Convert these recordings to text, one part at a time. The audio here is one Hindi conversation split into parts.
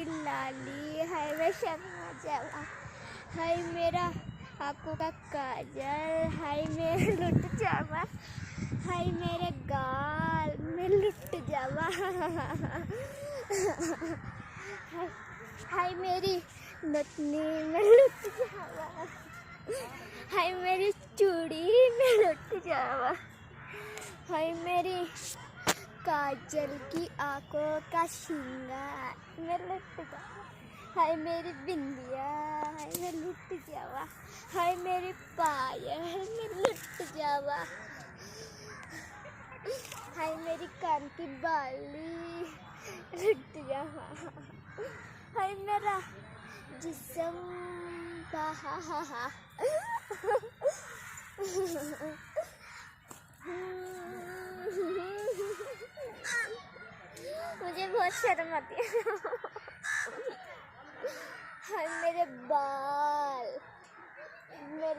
लाली, हाय मैं शर्मा जावा, हाय मेरा आंखों का काजल, हाय मैं लुट जावा, हाय मेरे गाल में लुट जावा, हाय मेरी नथनी में लुट जावा, हाय मेरी चूड़ी में लुट जावा, हाय मेरी काजल की आंखों का श्रृंगार में लुट जावा, हाय मेरी बिंदिया हाय मैं लुट जावा, हाय मेरी पायल में लुट जावा, हाय मेरी कान की बाली लुट जावा, हाय मेरा जिस्म बहा मुझे बहुत शर्म आती है। हाय मेरे बाल मैं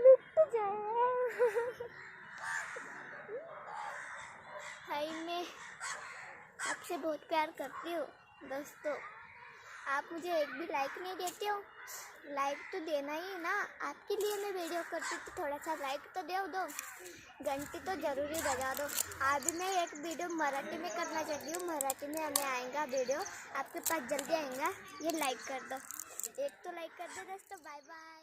लुट जाए, हाय मैं आपसे बहुत प्यार करती हूँ दोस्तों। आप मुझे एक भी लाइक नहीं देते हो, लाइक तो देना ही ना, आपके लिए मैं वीडियो करती तो थोड़ा सा लाइक तो दो, घंटी तो ज़रूरी बजा दो। आज मैं एक वीडियो मराठी में करना चाहती हूँ, मराठी में हमें आएगा वीडियो, आपके पास जल्दी आएगा, ये लाइक कर दो, एक तो लाइक कर दो दोस्तों। Bye bye.